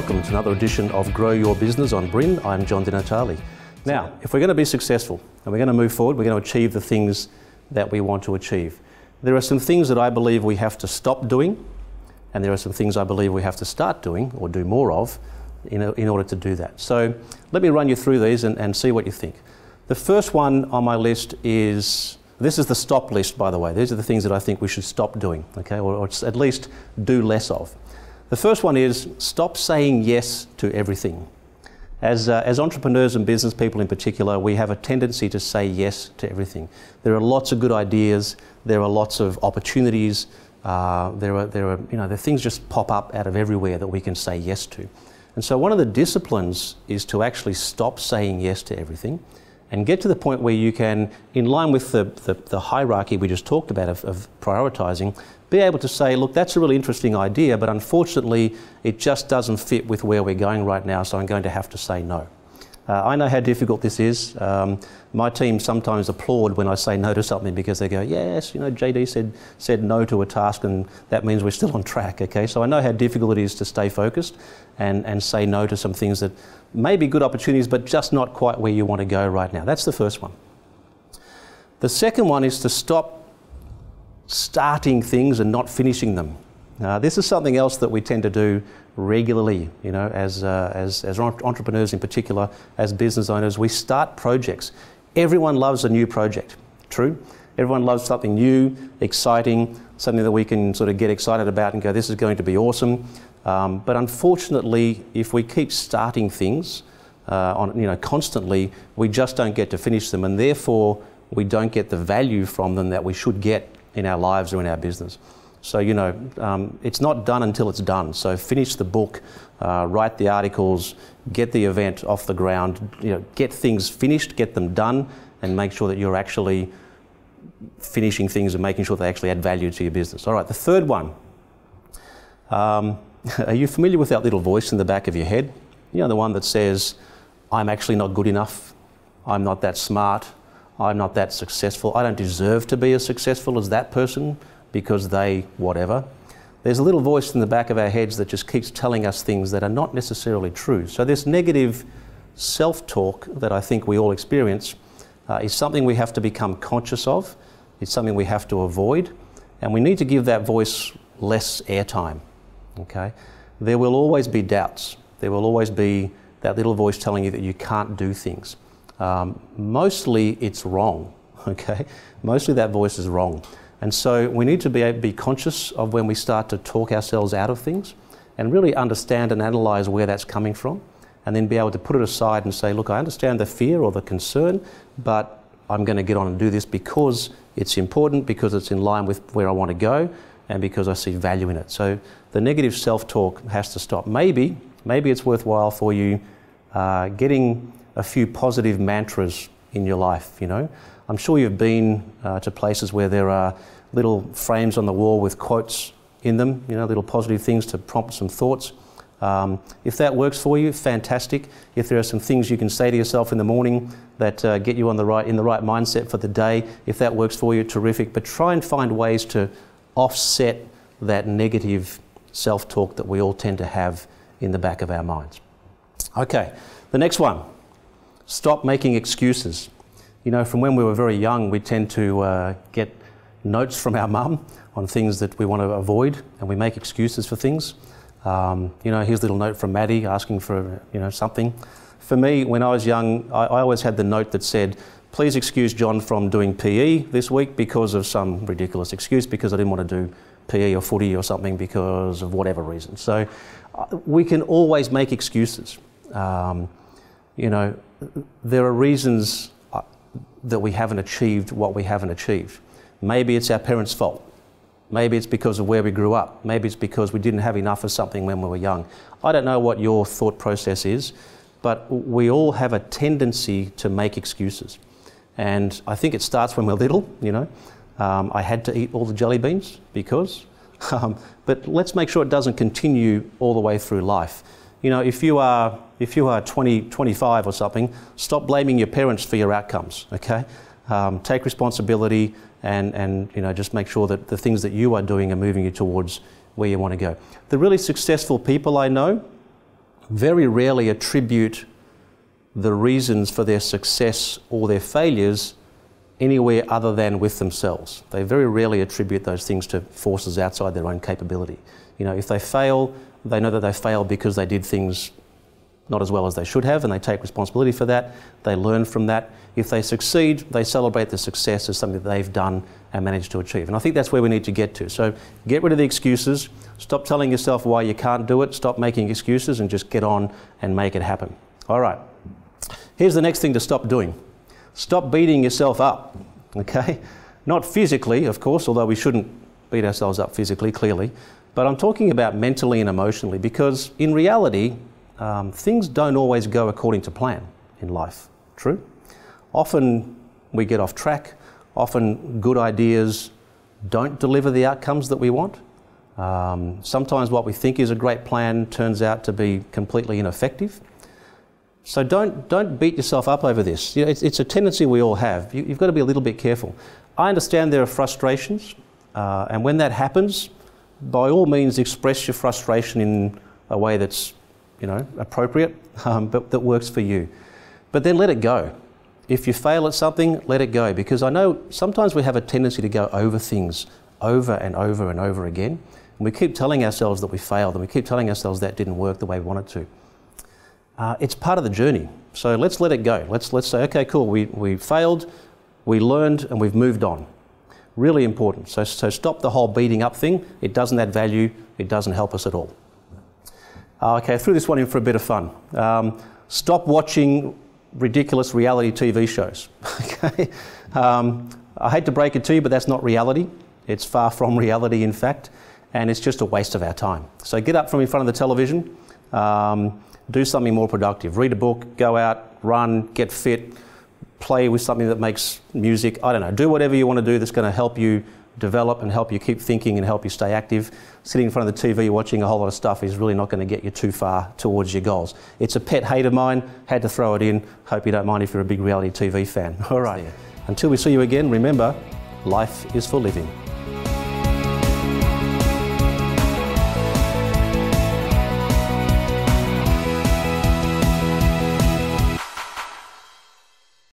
welcome to another edition of Grow Your Business on BRiN. I'm John Natale. Now, if we're going to be successful and we're going to move forward, we're going to achieve the things that we want to achieve. There are some things that I believe we have to stop doing, and there are some things I believe we have to start doing or do more of in order to do that. So let me run you through these and see what you think. The first one on my list is, this is the stop list, by the way. These are the things that I think we should stop doing, okay, or at least do less of. The first one is stop saying yes to everything. As entrepreneurs and business people in particular, we have a tendency to say yes to everything. There are lots of good ideas, there are lots of opportunities, there are things just pop up out of everywhere that we can say yes to. And so one of the disciplines is to actually stop saying yes to everything and get to the point where you can, in line with the hierarchy we just talked about of prioritizing, be able to say, look, that's a really interesting idea, but unfortunately it just doesn't fit with where we're going right now, so I'm going to have to say no. I know how difficult this is. My team sometimes applaud when I say no to something because they go, yes, JD said no to a task and that means we're still on track, okay? So I know how difficult it is to stay focused and say no to some things that may be good opportunities but just not quite where you want to go right now. That's the first one. The second one is to stop starting things and not finishing them. This is something else that we tend to do regularly, as entrepreneurs in particular, as business owners. We start projects. Everyone loves a new project, true? Everyone loves something new, exciting, something that we can sort of get excited about and go, this is going to be awesome. But unfortunately, if we keep starting things constantly, we just don't get to finish them, and therefore we don't get the value from them that we should get in our lives or in our business. So, it's not done until it's done. So finish the book, write the articles, get the event off the ground, get things finished, get them done, and make sure that you're actually finishing things and making sure they actually add value to your business. All right, the third one. Are you familiar with that little voice in the back of your head? The one that says, I'm actually not good enough, I'm not that smart, I'm not that successful, I don't deserve to be as successful as that person because they whatever. There's a little voice in the back of our heads that just keeps telling us things that are not necessarily true. So this negative self-talk that I think we all experience is something we have to become conscious of. It's something we have to avoid, and we need to give that voice less airtime, okay? There will always be doubts. There will always be that little voice telling you that you can't do things. Mostly it's wrong, okay? Mostly that voice is wrong. And so we need to be conscious of when we start to talk ourselves out of things and really understand and analyze where that's coming from, and then be able to put it aside and say, look, I understand the fear or the concern, but I'm going to get on and do this because it's important, because it's in line with where I want to go, and because I see value in it. So the negative self-talk has to stop. Maybe it's worthwhile for you getting a few positive mantras in your life, I'm sure you've been to places where there are little frames on the wall with quotes in them, little positive things to prompt some thoughts. If that works for you, fantastic. If there are some things you can say to yourself in the morning that get you in the right mindset for the day, if that works for you, terrific. But try and find ways to offset that negative self-talk that we all tend to have in the back of our minds. Okay, the next one. Stop making excuses. From when we were very young, we tend to get notes from our mum on things that we want to avoid, and we make excuses for things. Here's a little note from Maddie asking for, something. For me, when I was young, I always had the note that said, please excuse John from doing PE this week because of some ridiculous excuse, because I didn't want to do PE or footy or something because of whatever reason. So we can always make excuses. There are reasons that we haven't achieved what we haven't achieved. Maybe it's our parents' fault. Maybe it's because of where we grew up. Maybe it's because we didn't have enough of something when we were young. I don't know what your thought process is, but we all have a tendency to make excuses. And I think it starts when we're little, I had to eat all the jelly beans because, but let's make sure it doesn't continue all the way through life. If you are 20, 25 or something, stop blaming your parents for your outcomes, okay? Take responsibility and just make sure that the things that you are doing are moving you towards where you want to go. The really successful people I know, very rarely attribute the reasons for their success or their failures anywhere other than with themselves. They very rarely attribute those things to forces outside their own capability. You know, if they fail, they know that they failed because they did things not as well as they should have, and they take responsibility for that. They learn from that. If they succeed, they celebrate the success as something that they've done and managed to achieve. And I think that's where we need to get to. So get rid of the excuses. Stop telling yourself why you can't do it. Stop making excuses and just get on and make it happen. All right. Here's the next thing to stop doing. Stop beating yourself up, okay? Not physically, of course, although we shouldn't beat ourselves up physically, clearly. But I'm talking about mentally and emotionally, because in reality, things don't always go according to plan in life. True? Often we get off track. Often good ideas don't deliver the outcomes that we want. Sometimes what we think is a great plan turns out to be completely ineffective. So don't beat yourself up over this. You know, it's a tendency we all have. You've got to be a little bit careful. I understand there are frustrations, and when that happens, by all means express your frustration in a way that's, you know, appropriate, but that works for you. But then let it go. If you fail at something, let it go, because I know sometimes we have a tendency to go over things over and over and over again, and we keep telling ourselves that we failed, and we keep telling ourselves that didn't work the way we wanted to. It's part of the journey, so let's let it go. Let's say, okay, cool, we failed, we learned, and we've moved on. Really important. So stop the whole beating up thing. It doesn't add value. It doesn't help us at all. Okay, I threw this one in for a bit of fun. Stop watching ridiculous reality TV shows. Okay, I hate to break it to you, but that's not reality. It's far from reality, in fact, and it's just a waste of our time. So get up from in front of the television. Do something more productive. Read a book, go out, run, get fit, play with something that makes music. I don't know, do whatever you want to do that's going to help you develop and help you keep thinking and help you stay active. Sitting in front of the TV watching a whole lot of stuff is really not going to get you too far towards your goals. It's a pet hate of mine, had to throw it in. Hope you don't mind if you're a big reality TV fan. All right, until we see you again, remember, life is for living.